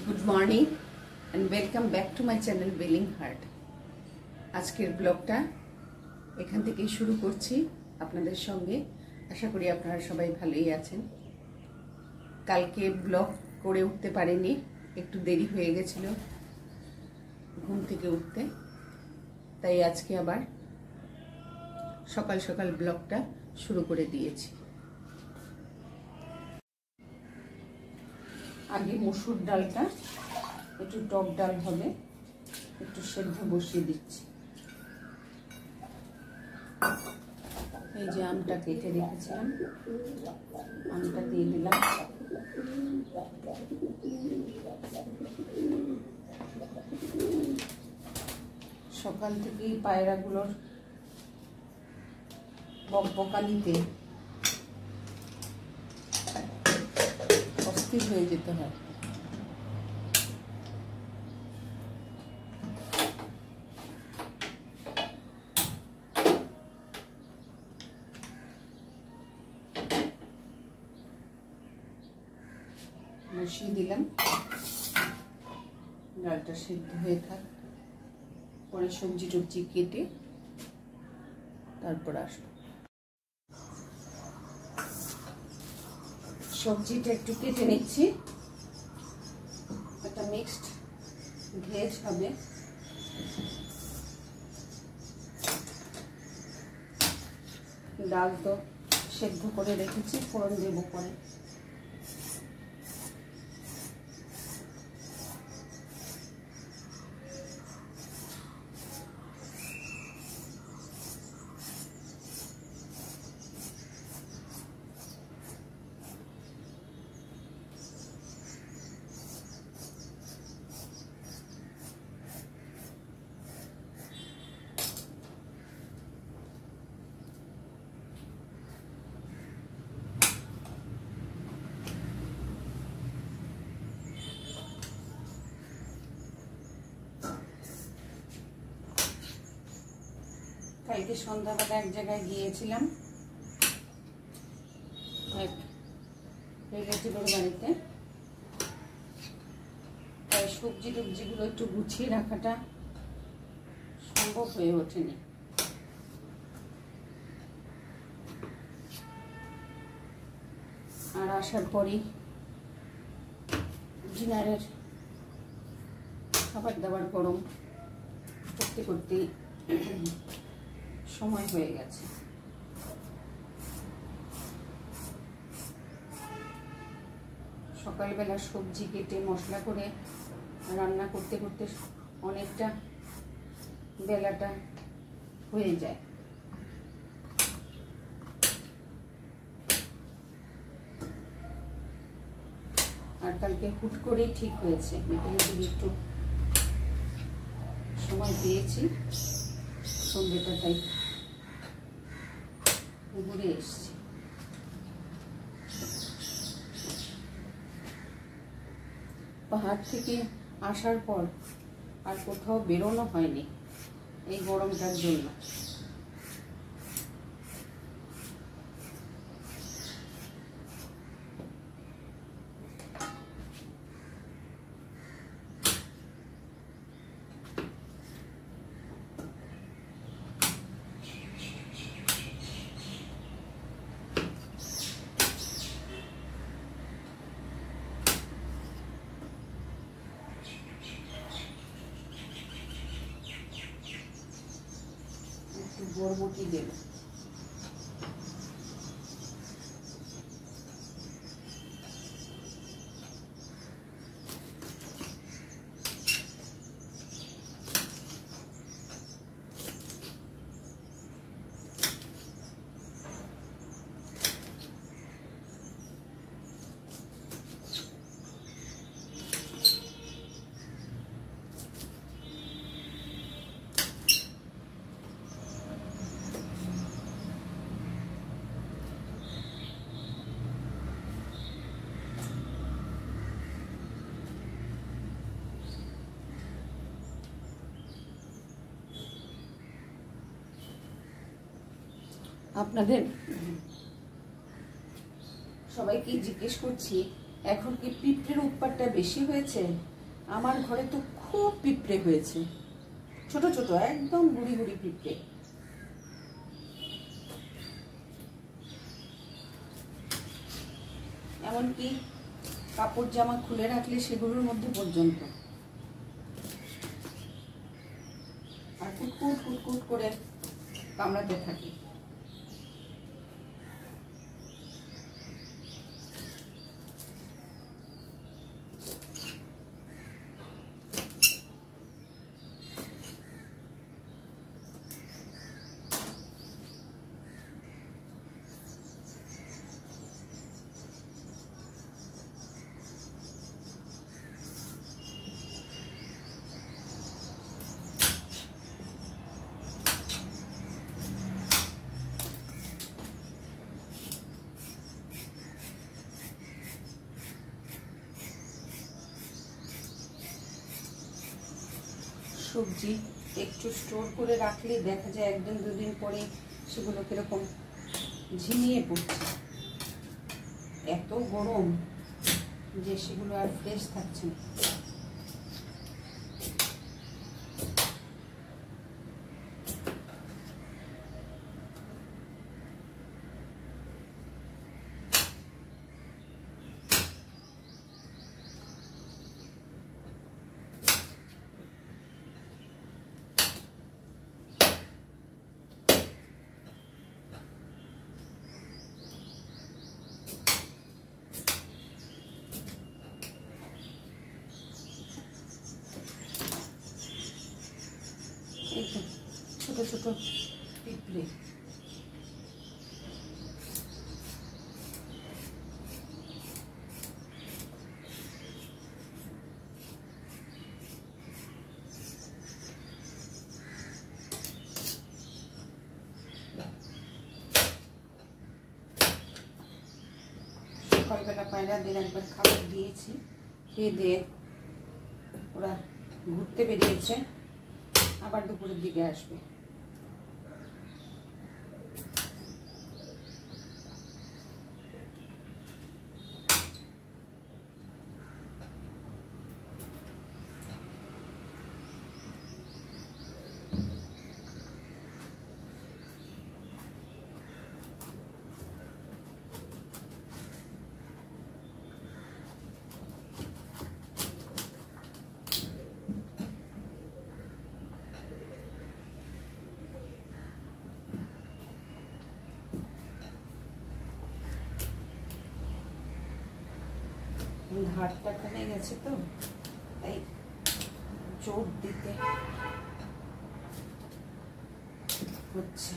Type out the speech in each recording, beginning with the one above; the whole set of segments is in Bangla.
Good morning and welcome back to my channel Belling Heart. আজকের ব্লগটা এখান থেকেই শুরু করছি আপনাদের সঙ্গে। আশা করি আপনারা সবাই ভালোই আছেন। কালকে ব্লগ করে উঠতে পারিনি, একটু দেরি হয়ে গেছিল ঘুম থেকে উঠতে, তাই আজকে আবার সকাল সকাল ব্লগটা শুরু করে দিয়েছি। আগে মসুর ডালটা, একটু টক ডাল হবে, একটু সেদ্ধ বসিয়ে দিচ্ছি। এই যে আমটা কেটে রেখেছিলাম, আমটা দিয়ে দিলাম। সকাল থেকেই পায়রাগুলোর বকবকানিতে অস্থির হয়ে যেতে হয়। বসিয়ে দিলাম, ডালটা সিদ্ধ হয়ে থাক, পরে সবজি টবজি কেটে তারপর আসবো। সবজিটা একটু কেটে নিচ্ছি, একটা মিক্সড ভেজ হবে। ডাল তো সেদ্ধ করে রেখেছি, ফোড়ন দেবো পরে। কালকে সন্ধ্যাবেলা এক জায়গায় গিয়েছিলাম, এক রিলেটিভের বাড়িতে, তাই সবজি টবজিগুলো একটু গুছিয়ে রাখাটা সম্ভব হয়ে ওঠেনি। আর আসার পরই ডিনারের খাবার দাবার গরম করতে করতে সময় হয়ে গেছে। সকালবেলা সবজি কেটে মশলা করে রান্না করতে করতে অনেকটা বেলাটা হয়ে যায়। আর কালকে হুট করেই ঠিক হয়েছে, বিকেলে একটু সময় পেয়েছি, সন্ধ্যেটা তাই ঘুরে এসছি। পাহাড় থেকে আসার পর আর কোথাও বেরোনো হয়নি এই গরমটার জন্য। বরবটি দেব, আপনাদের সবাইকে জিজ্ঞেস করছি, এখন কি পিঁপড়ের উৎপাতটা বেশি হয়েছে আমার ঘরে তো খুব পিঁপড়ে হয়েছে, ছোট ছোট একদম গুড়ি গুড়ি পিঁপড়ে। এমনকি কাপড় জামা খুলে রাখলে সেগুলোর মধ্যে পর্যন্ত। আর কুটকুট কুটকুট করে কামড়াতে থাকে। সবজি একটু স্টোর করে রাখলে দেখা যায় একদিন দুদিন পরে সেগুলো কিরকম ঝিমিয়ে পড়ছে। এত গরম যে সেগুলো আর ফ্রেশ থাকছে না। এই তো ছোট ছোট পিঁপড়ে। সকালবেলা পায়রাদের একবার খাবার দিয়েছি, খেয়ে দিয়ে ওরা ঘুরতে বেরিয়েছে, আবার দুপুরের দিকে আসবে। ধারটা কমে গেছে তো তাই জোর দিতে হচ্ছে।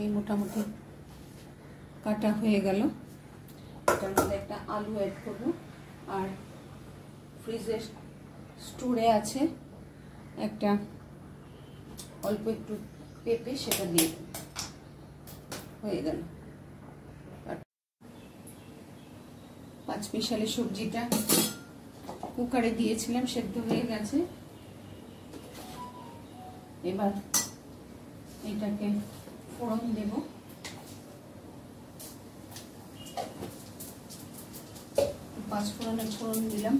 এই মোটামুটি কাটা হয়ে গেল। এটার মধ্যে একটা আলু অ্যাড করব, আর ফ্রিজের স্টোরে আছে একটা অল্প একটু পেঁপে, সেটা দিয়ে হয়ে গেল। পাঁচমিশালি সবজিটা কুকারে দিয়েছিলাম, সেদ্ধ হয়ে গেছে। এবার এটাকে ফোড়ন দেব। পাঁচফোড়নের ফোড়ন দিলাম,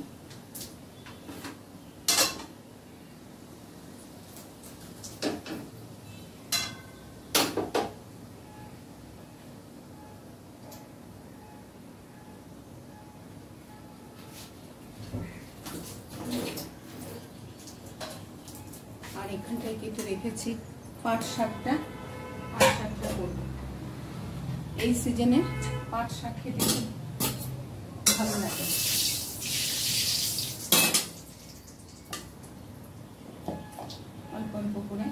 আর এখানটায় কেটে রেখেছি পাট শাকটা। পাট শাকটা করব, এই সিজনে পাট শাক খেতে খুব ভালো লাগে। অল্প অল্প করে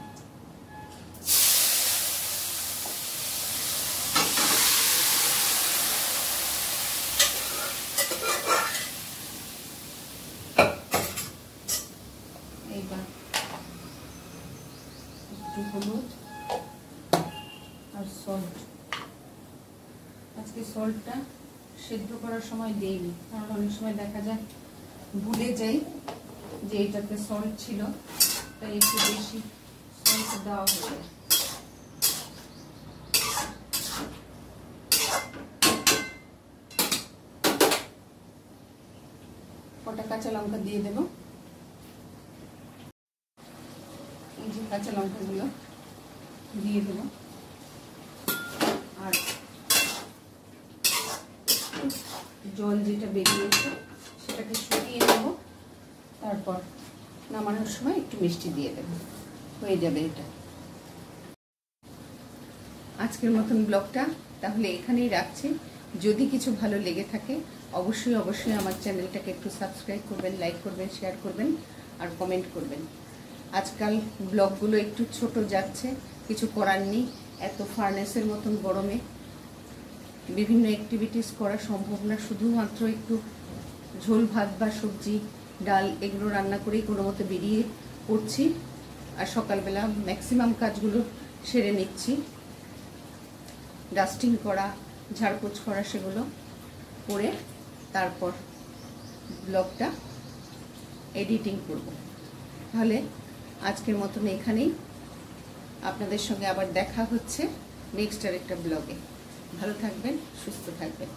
এইবার একটু হলুদ আর সল্ট আজকে সল্টটা সেদ্ধ করার সময় দেইনি, কারণ অনেক সময় দেখা যায় ভুলে যাই যে এটাতে সল্ট ছিল, তাই একটু বেশি সল্ট দেওয়া হয়ে যায়। কটা কাঁচা লঙ্কা দিয়ে দেব। এই যে কাঁচা লঙ্কাগুলো দিয়ে দেব, আর জল যেটা বেরিয়েছে সেটাকে শুকিয়ে নেব, তারপর নামানোর সময় একটু মিষ্টি দিয়ে দেব, হয়ে যাবে এটা। আজকের মতন ব্লগটা তাহলে এখানেই রাখছি। যদি কিছু ভালো লেগে থাকে অবশ্যই অবশ্যই আমার চ্যানেলটাকে একটু সাবস্ক্রাইব করবেন, লাইক করবেন, শেয়ার করবেন আর কমেন্ট করবেন। আজকাল ব্লগগুলো একটু ছোট যাচ্ছে, কিছু করার নেই। এত ফার্নেসের মতন গরমে বিভিন্ন অ্যাক্টিভিটিস করা সম্ভব না, শুধুমাত্র একটু ঝোল ভাত বা সবজি ডাল এগুলো রান্না করেই কোনো মতো বেরিয়ে পড়ছি। আর সকালবেলা ম্যাক্সিমাম কাজগুলো সেরে নিচ্ছি, ডাস্টিং করা, ঝাড়পোছ করা, সেগুলো করে তারপর ব্লগটা এডিটিং করব। তাহলে আজকের মতন এখানেই, আপনাদের সঙ্গে আবার দেখা হচ্ছে নেক্সট আরেকটা ব্লগে। ভালো থাকবেন, সুস্থ থাকবেন।